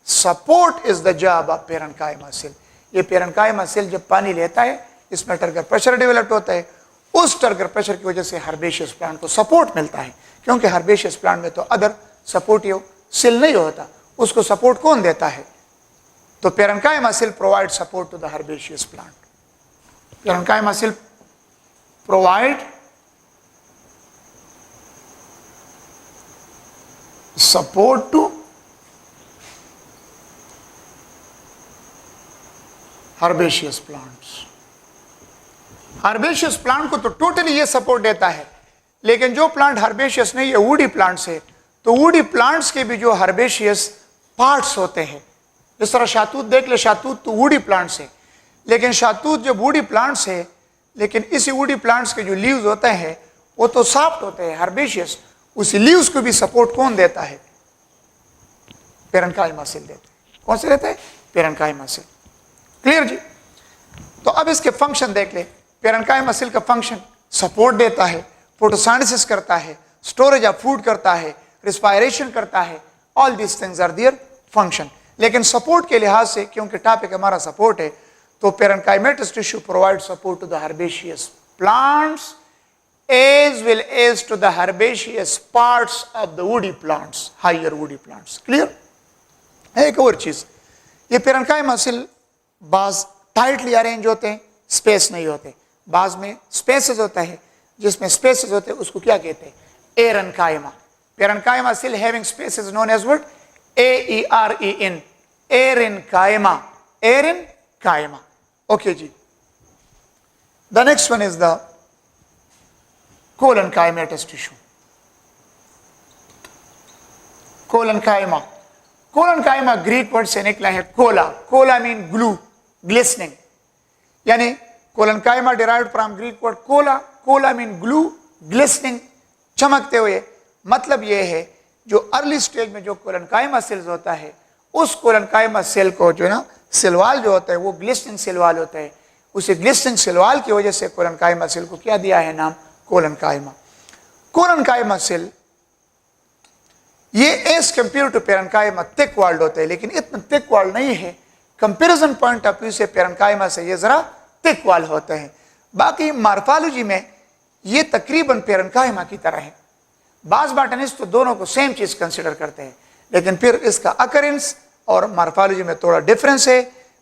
support is the job of parenchyma cell. ये parenchyma cell जब पानी लेता है इसमें टर्गर प्रेशर डेवलप होता है, उस टर्गर प्रेशर की वजह से हर्बेशियस प्लांट को सपोर्ट मिलता है, क्योंकि हर्बेशियस प्लांट में तो अदर सपोर्टिव सेल नहीं होता, उसको सपोर्ट कौन देता है? तो parenchyma cell provide support to the herbaceous plant. Parenchyma cell provide support to herbaceous plants. Herbaceous plant को तो टोटली ये सपोर्ट देता है, लेकिन जो प्लांट हर्बेशियस नहीं है, वुडी प्लांट्स है, तो वुडी प्लांट्स के भी जो हर्बेशियस पार्ट्स होते हैं, जिस तरह शातूत देख ले, शातूत तो वुडी प्लांट्स है, लेकिन शातूत जब वुडी प्लांट्स है, लेकिन इसी वुडी प्लांट्स के जो लीव्स होते हैं वो तो सॉफ्ट होते हैं, हर्बेशियस, उसी लीव्स को भी सपोर्ट कौन देता है? पेरेन्काइमा सेल देते हैं। कौन से रहते हैं? Parenchyma cell. क्लियर जी? तो अब इसके फंक्शन देख ले। पेरेन्काइमा सेल का फंक्शन सपोर्ट देता है, फोटोसिंथेसिस करता है, स्टोरेज ऑफ फूड करता है, रिस्पायरेशन करता है, all this things are their function. लेकिन सपोर्ट के लिहाज से, क्योंकि टॉपिक हमारा सपोर्ट है, तो parenchymatous tissue provide support to the herbaceous plants as well as to the herbaceous parts of the woody plants, higher woody plants. Clear? एक और चीज, ये पेरेन्काइमा सेल बाज टाइटली अरेंज होते हैं, स्पेस नहीं होते। बाज में स्पेसेस होता है, जिसमें स्पेसेस होते हैं उसको क्या कहते हैं? Aerenchyma. Parenchyma cell having spaces known as what? AEREN, aerenchyma, aerenchyma. Okay जी। The next one is the collenchymatous tissue. Collenchyma. Collenchyma Greek word से निकला है kolla. Kolla mean glue, glistening, यानी collenchyma derived from Greek word kolla. Kolla mean glue, glistening, चमकते हुए। मतलब यह है जो अर्ली स्टेज में जो collenchyma सेल्स होता है, उस collenchyma सेल को जो ना सेलवाल जो होता है वो ग्लिसनिंग सेलवाल होता है। उसे ग्लिसनिंग सेलवाल की वजह से collenchyma सेल को क्या दिया है नाम? कोलेन्काइमा। कोलेन्काइमा सेल ये as compare to parenchyma thick walled होते हैं, लेकिन इतना थिक वॉल्ड नहीं है। कंपैरिजन पॉइंट ऑफ व्यू से पेरेन्काइमा से ये जरा थिक वॉल्ड होते हैं। बाकी मॉर्फोलॉजी में ये तकरीबन पेरेन्काइमा की तरह है। बाज बॉटनिस्ट तो दोनों को सेम चीज कंसिडर करते हैं, लेकिन फिर इसका अकरेंस और मॉर्फोलॉजी में थोड़ा डिफरेंस है।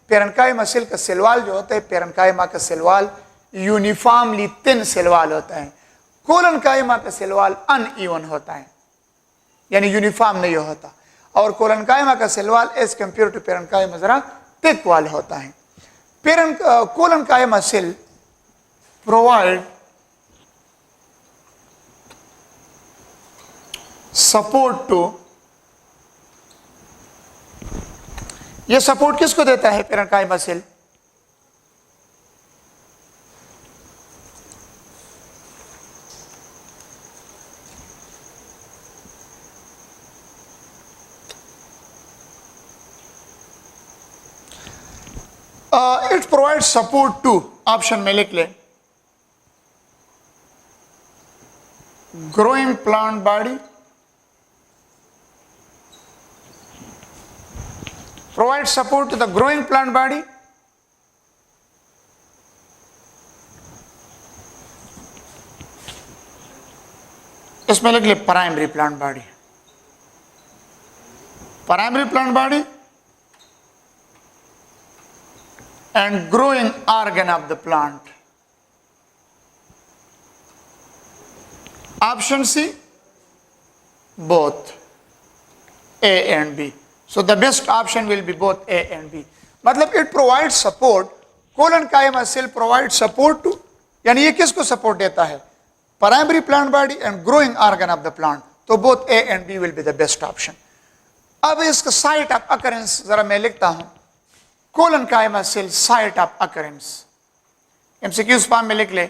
पेरेन्काइमा सेल का सेलवाल जो होता है, पेरेन्काइमा का सेलवाल यूनिफॉर्मली थिन सेलवाल होता है। कोलेन्काइमा का सेलवाल अनइवन होता है, यानी यूनिफॉर्म नहीं होता। और कोलेन्काइमा का cell wall as compare to parenchyma जरा थिक वाल होता है। Collenchyma cell provide support to, ये सपोर्ट किसको देता है parenchyma cell? It provide support to, option में लिख ले, growing plant body, provide support to the growing plant body, इसमें लिख ले primary plant body, primary plant body and growing organ of the plant. Option C, both A and B. So the best option will be both A and B. मतलब it provides support, collenchyma cell provides support to, यानी ये किसको support देता है? Primary plant body and growing organ of the plant. तो both A and B will be the best option. अब इसका site of occurrence जरा मैं लिखता हूं। Collenchyma cell site of occurrence, MCQs form में लिख ले,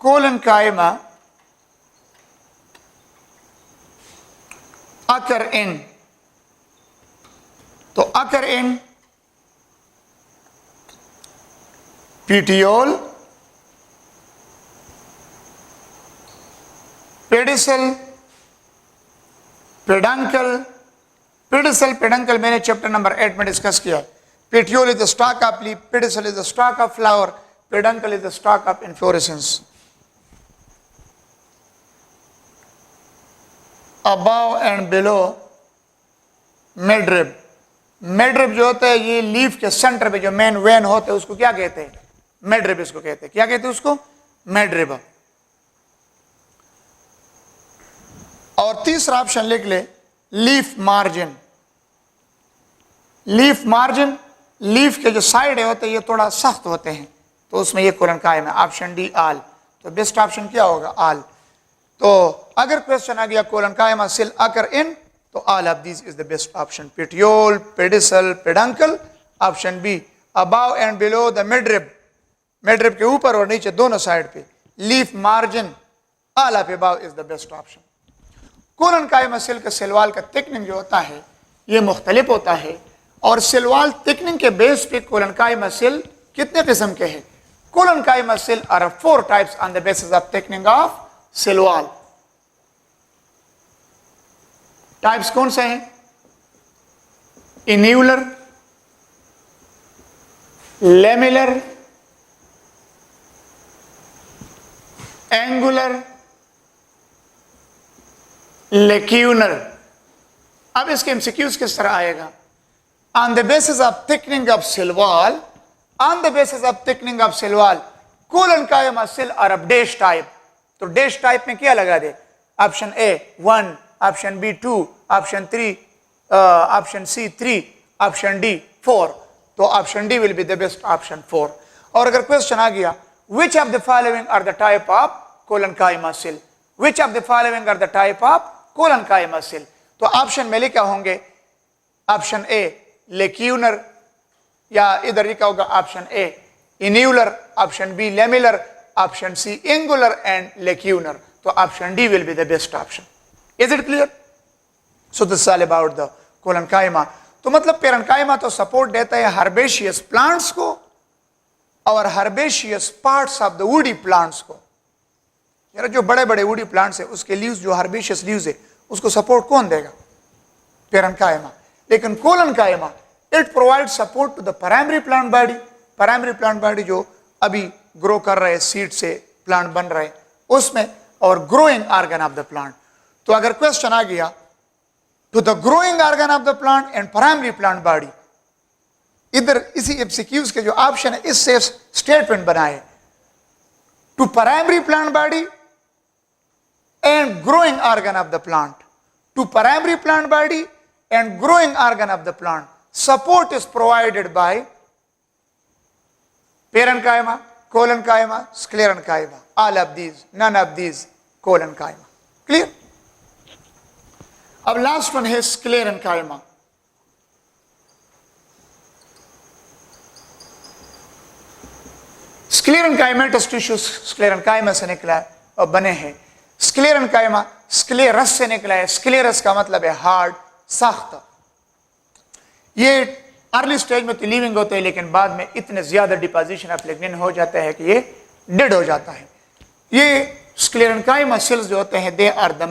कोलेन्काइमा अकर इन, तो occur in petiole, pedicel, peduncle. Pedicel peduncle मैंने चैप्टर नंबर 8 में डिस्कस किया। Petiole is the stalk of leaf, pedicel is the stalk of flower, peduncle is the stalk of inflorescence. Above and below midrib, midrib जो होता है ये leaf के centre पे जो मेन वेन होते हैं उसको क्या कहते हैं? मिडरिब इसको कहते हैं। क्या कहते हैं उसको? मिडरिब। और तीसरा ऑप्शन लिख ले, leaf margin. Leaf margin, leaf के जो साइड होते हैं ये थोड़ा सख्त होते हैं, तो उसमें ये कोलेन्काइमा है। ऑप्शन डी आल, तो बेस्ट ऑप्शन क्या होगा? आल। तो अगर क्वेश्चन आ गया कोलेन्काइमा सेल अकर इन, तो all of this is the best option. Petiole, pedicel, peduncle. Option B, above and below the midrib, midrib के ऊपर और नीचे दोनों साइड पे। Leaf margin, all of above is the best option. Collenchyma cell का cell wall का thickening जो होता है ये मुख्तलिफ होता है, और सेल वॉल थिकनिंग के बेस पे कोलनकाइमा सेल कितने किस्म के हैं? Collenchyma cell are 4 types on the basis of thickening of cell wall. Types कौन से हैं? Annular, lamellar, angular, lacunar. अब इसके एमसीक्यूज किस तरह आएगा? On the basis of thickening of cell wall, on the basis of thickening of cell wall, collenchyma cell are of dash type. तो dash type में क्या लगा दे? Option A 1, option B 2, option 3, option C 3, option D 4। तो option D will be the best option 4। और अगर question आ गया which of the following are the type of collenchyma cell, which of the following are the type of collenchyma cell, तो option में लिखा होंगे option A लेक्यूनर, या इधर लिखा होगा option A annular, option B lamellar, option C angular and lacunar. तो option D will be the best option. Is it clear? So this all about the collenchyma. तो मतलब पेरेन्काइमा तो सपोर्ट देता है हर्बेशियस प्लांट्स को और herbaceous parts of the woody plants को। यार जो बड़े बड़े वुडी प्लांट्स है उसके लीव्स, जो हर्बेशियस लीव्स है, उसको सपोर्ट कौन देगा? पेरेन्काइमा। लेकिन collenchyma it provide support to the primary plant body. Primary plant body जो अभी ग्रो कर रहे हैं, सीड से प्लांट बन रहे हैं उसमें, और growing organ of the plant. तो अगर क्वेश्चन आ गया to the growing organ of the plant and primary plant body, इधर इसी एमसीक्यूज के जो ऑप्शन है इससे स्टेटमेंट बनाए, to primary plant body and growing organ of the plant, to primary plant body and growing organ of the plant, support is provided by parenchyma, collenchyma, sclerenchyma, all of these, none of these collenchyma. Clear? अब last one है sclerenchyma. Sclerenchymatous tissues sclerenchyma से निकला है और बने हैं। Sclerenchyma स्क्लेरस से निकला है। स्क्लेरस का मतलब है हार्ड, सख्त। ये अर्ली स्टेज में तो लिविंग होते हैं, लेकिन बाद में इतने ज्यादा डिपोजिशन ऑफ लिग्निन हो जाता है कि ये डेड हो जाता है। ये स्क्लेरेन्काइमा सेल्स जो होते हैं, they are the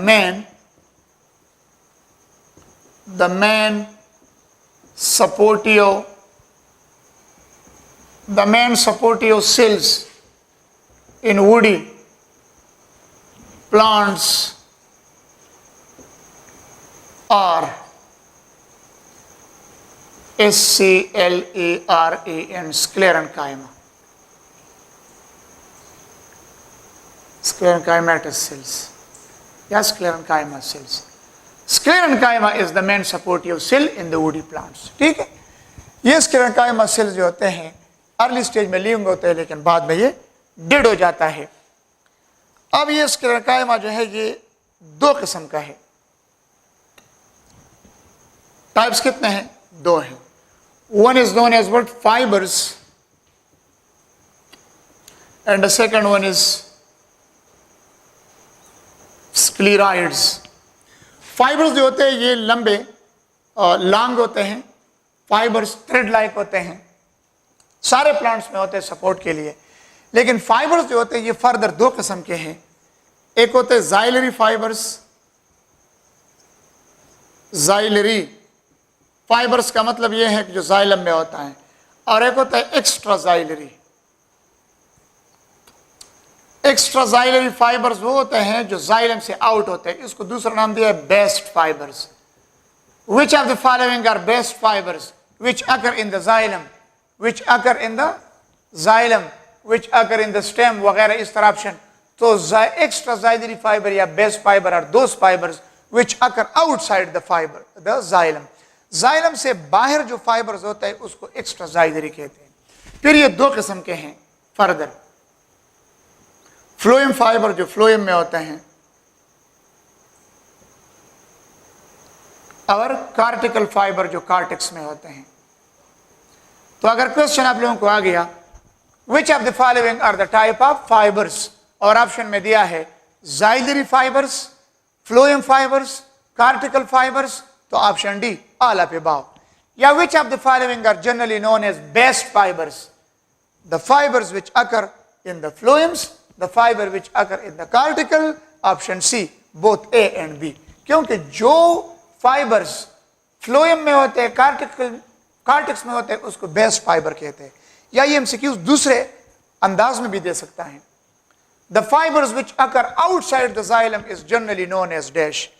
main supportive cells in woody plants are SCLERAN, sclerenchyma, sclerenchymatous cells या sclerenchyma cells. Sclerenchyma is the main supportive cell in the woody plants. ठीक है? ये sclerenchyma cells जो होते हैं अर्ली स्टेज में लिविंग होते हैं, लेकिन बाद में ये डेड हो जाता है। अब ये स्क्लेरेन्काइमा जो है ये 2 किस्म का है। टाइप्स कितने हैं? 2 हैं। One is known as what? Fibres, and the second one is sclereids. Fibres जो होते हैं ये लंबे लॉन्ग होते हैं। फाइबर्स थ्रेड लाइक होते हैं, सारे प्लांट्स में होते हैं सपोर्ट के लिए। लेकिन फाइबर्स जो होते हैं ये फर्दर 2 किस्म के हैं। एक होते हैं जाइलरी फाइबर्स। जाइलरी फाइबर्स का मतलब ये है कि जो जाइलम में होता है, और एक होता है extra xylary. Extra xylary fibres वो होते हैं जो जाइलम से आउट होते हैं। इसको दूसरा नाम दिया है bast fibres. Which of the following are bast fibres which occur in the xylem, which occur in the xylem, which occur in the stem वगैरह इस तरह ऑप्शन। तो extra xylem fiber या base fiber are those fibers which occur outside the fiber, the xylem. xylem से बाहर जो fibres होता है उसको एक्स्ट्रा जाइलरी कहते हैं। फिर ये 2 किस्म के हैं फर्दर। फ्लोएम फाइबर जो फ्लोएम में होते हैं, और कार्टिकल फाइबर जो कार्टेक्स में होते हैं। तो अगर क्वेश्चन आप लोगों को आ गया which of the following are the type of fibres, और ऑप्शन में दिया है xylary fibres, phloem fibres, cortical fibres, तो option D all of above. या which of the following are generally known as best fibers? The fibers which occur in the phloems, the fiber which occur in the cortical, option C, both A and B. क्योंकि जो fibers phloem में होते हैं, cortex में होते हैं, उसको best fiber कहते हैं. या ये MCQs दूसरे अंदाज में भी दे सकता है. The fibers which occur outside the xylem is generally known as dash.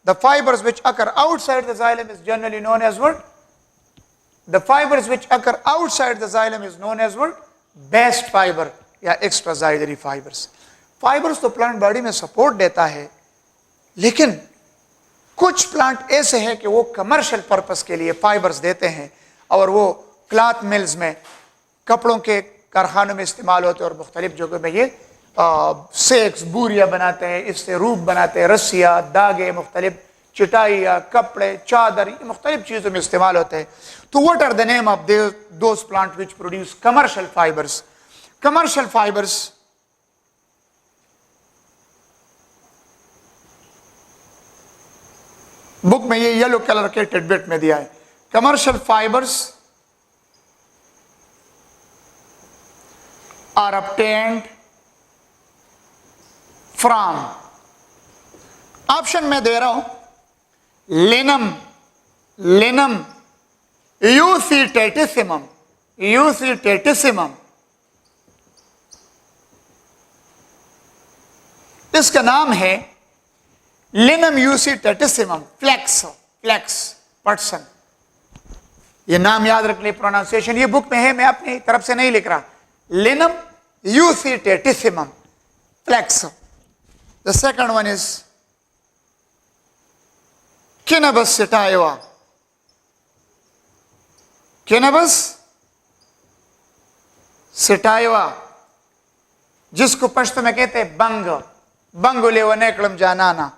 The fibers which occur outside the xylem is generally known as what? The fibers which occur outside the xylem is known as what? Best fiber या extraxillary fibers. Fibers तो plant body में support देता है, लेकिन कुछ plant ऐसे हैं कि वो कमर्शियल पर्पस के लिए फाइबर्स देते हैं और वो क्लॉथ मिल्स में, कपड़ों के कारखानों में इस्तेमाल होते हैं और मुख्तलिफ जगहों में ये सेक्स, बूरिया बनाते हैं, इससे रूप बनाते हैं, रस्सियाँ, धागे, मुख्तलिफ चटाइयाँ, कपड़े, चादर, ये मुख्तलिफ चीज़ों में इस्तेमाल होते हैं. तो what are the name of those plant which produce commercial fibres? Commercial fibres book में ये येलो कलर के टिडबिट में दिया है. Commercial fibres are obtained from, option में दे रहा हूं, लिनम यूसीटेटिसिमम, इसका नाम है लिनम यूसीटेटिसिमम फ्लेक्स पटसन. ये नाम याद रख ले, प्रोनाउंसिएशन ये बुक में है, मैं अपनी तरफ से नहीं लिख रहा. Linum usitatissimum flax. The second one is Cannabis sativa. Cannabis sativa, जिसको पश्तो में कहते हैं बंग, बंगुलेवा नेकलम जानाना.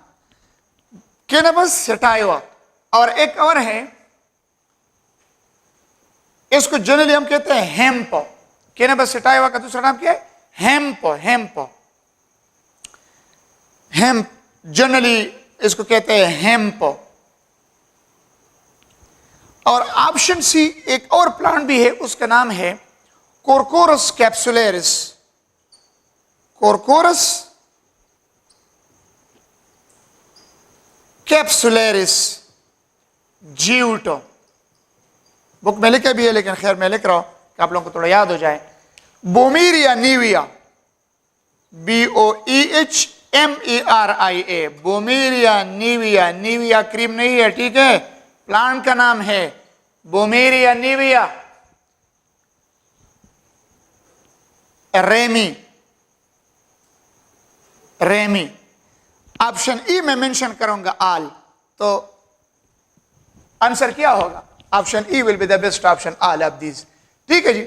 Cannabis sativa. और एक और है, इसको जनरली हम कहते हैं हेम्प. Cannabis sativa का दूसरा नाम क्या है? हेम्प. हेम्प जनरली इसको कहते हैं हेम्प. और ऑप्शन सी एक और प्लांट भी है, उसका नाम है कोरकोरस कैप्सुलेरिस. कोरकोरस कैप्सुलेरिस जीवटो. बुक में लिखा भी है, लेकिन खैर मैं लिख रहा हूं कि आप लोगों को थोड़ा याद हो जाए. Boehmeria nivea, BOEHMERIA, Boehmeria nivea. Nivea cream नहीं है, ठीक है, प्लांट का नाम है Boehmeria nivea. Ramie. Option E में मेंशन करूंगा आल, तो आंसर क्या होगा? Option E will be the best option, all of these. ठीक है जी.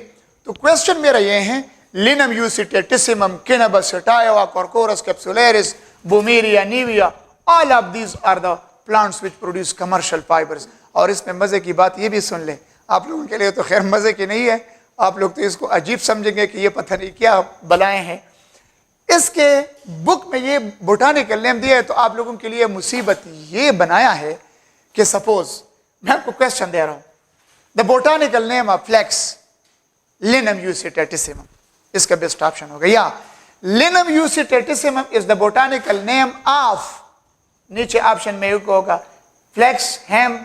तो क्वेश्चन मेरा ये है, Linum यूसीटेटिसिमम, Cannabis sativa, Coracoras capsularis, Bomeria nivea, all of these are the plants which produce commercial fibers. और इसमें मजे की बात ये भी सुन ले, आप लोगों के लिए तो खैर मजे की नहीं है, आप लोग तो इसको अजीब समझेंगे कि ये पता नहीं क्या बलाएं हैं. इसके बुक में ये बोटानिकल नेम दिया है, तो आप लोगों के लिए मुसीबत ये बनाया है कि सपोज मैं आपको क्वेश्चन दे रहा हूं, the botanical name of flax Linum usitatissimum, इसका बेस्ट ऑप्शन होगा. या Linum usitatissimum is the botanical name of, नीचे ऑप्शन में एक होगा फ्लेक्स, हेम,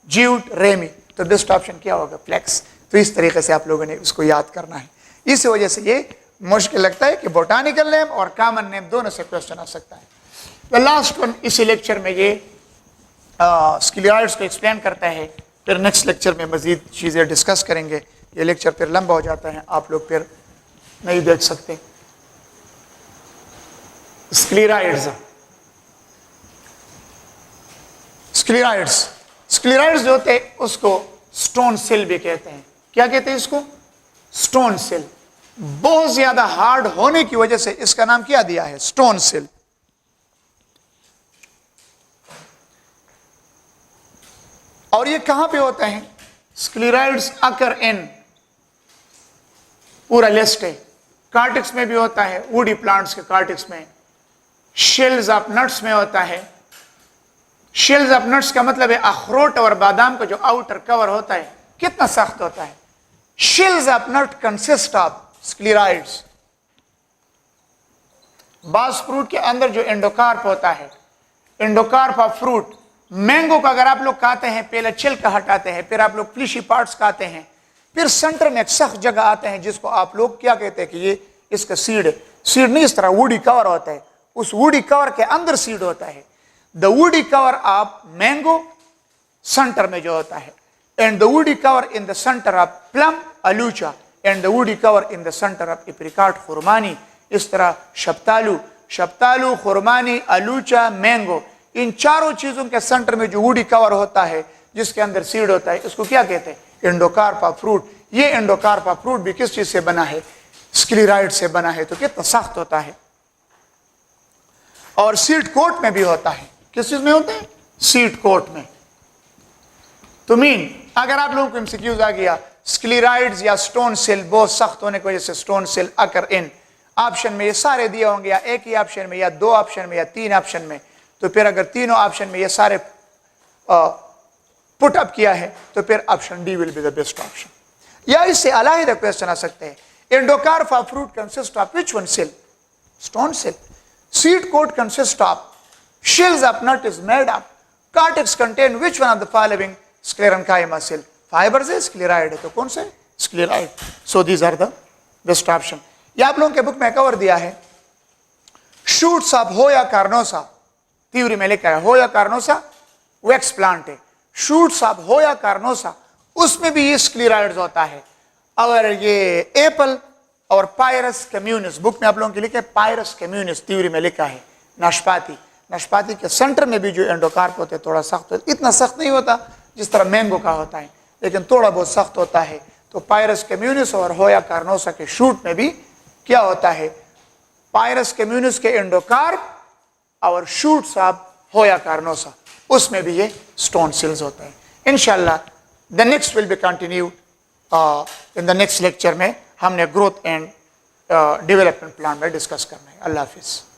ज्यूट, रेमी. तो बेस्ट ऑप्शन क्या होगा? फ्लेक्स. तो इस तरीके से आप लोगों ने उसको याद करना है. इस वजह से ये मुश्किल लगता है कि बोटानिकल नेम और कॉमन नेम दोनों से क्वेश्चन आ सकता है. द लास्ट वन इसी लेक्चर में ये स्क्लेराइड्स को एक्सप्लेन करता है. फिर नेक्स्ट लेक्चर में मजीद चीज़ें डिस्कस करेंगे. ये लेक्चर फिर लंबा हो जाता है, आप लोग फिर नहीं देख सकते. स्क्लेराइड्स जो होते हैं उसको स्टोन सिल भी कहते हैं. क्या कहते हैं इसको? स्टोन सिल. बहुत ज्यादा हार्ड होने की वजह से इसका नाम क्या दिया है? स्टोन सिल. और ये कहां पे होता है? स्क्लेराइड्स अकर इन, पूरा लिस्ट है. कार्टिक्स में भी होता है, वुडी प्लांट्स के कार्टिक्स में, शेल्स ऑफ नट्स में होता है, शेल्स ऑफ नट्स का मतलब है अखरोट और बादाम का जो आउटर कवर होता है कितना सख्त होता है। Shells of nut consist of sclereids. बाज फ्रूट के अंदर जो एंडोकार्प होता है, एंडोकार्प ऑफ फ्रूट, मैंगो का अगर आप लोग खाते हैं पहले छिलका हटाते हैं, फिर आप लोग फ्लिशी पार्ट्स खाते हैं, फिर सेंटर में एक सख्त जगह आते हैं जिसको आप लोग क्या कहते हैं कि ये इसका सीड है। सीड नहीं, इस तरह वुडी कवर होता है, उस वुडी कवर के अंदर सीड होता है। The woody cover of mango centre में जो होता है, and the woody cover in the centre of plum अलूचा, and the woody cover in the centre of apricot खुरमानी। इस तरह शप्तालू, शप्तालू, खुरमानी, अलूचा, मैंगो, इन चारों चीजों के सेंटर में जो वुडी कवर होता है जिसके अंदर सीड होता है, इसको क्या कहते हैं? Endocarp of fruit. ये एंडोकार्प ऑफ फ्रूट भी किस चीज से बना है? स्क्लेराइड से बना है। तो कितना सख्त होता है। और सीड कोट में भी होता है। किस चीज में होता है? सीड कोट में। तो मीन अगर आप लोगों को एमसीक्यूज आ गया स्क्लेराइड्स या स्टोन सेल बहुत सख्त होने की वजह से स्टोन सेल अकर इन ऑप्शन में ये सारे दिए होंगे, या एक ही ऑप्शन में, या दो ऑप्शन में, या तीन ऑप्शन में, तो फिर अगर तीनों ऑप्शन में ये सारे पुट अप किया है तो फिर option D will be the best option. या इससे अलग क्वेश्चन आ सकते हैं, endocarp of fruit consist of which one cell? Stone cell. Seed coat consist of shells of nut is made of cortex contain which one of the following sclerenchyma cell? Fibre से sclereid है, तो कौन से? Sclereid. So these are the best option. ये आप लोगों के book में कवर दिया है। शूट्स ऑफ होया कार्नोसा, थ्योरी में लिखा है होया कार्नोसा वैक्स प्लांट है। शूट्स ऑफ होया कार्नोसा, उसमें भी ये स्क्लेराइड्स होता है। और ये एप्पल और पायरस कम्युनिस, बुक में आप लोगों के लिखे पायरस कम्युनिस, थ्योरी में लिखा है। नाशपाती, नाशपाती के सेंटर में भी जो एंडोकार्प होते हैं थोड़ा सख्त होता है, इतना सख्त नहीं होता जिस तरह मैंगो का होता है, लेकिन थोड़ा बहुत सख्त होता है। तो पायरस कम्युनिस और होया कार्नोसा के शूट में भी क्या होता है? पायरस कम्युनिस के एंडोकार्प और शूट्स ऑफ होया कार्नोसा, उसमें भी ये स्टोन सेल्स होता है। इंशाल्लाह the next will be continue in the next lecture में हमने ग्रोथ एंड डेवलपमेंट प्लान में डिस्कस करना है। अल्लाह हाफिज़।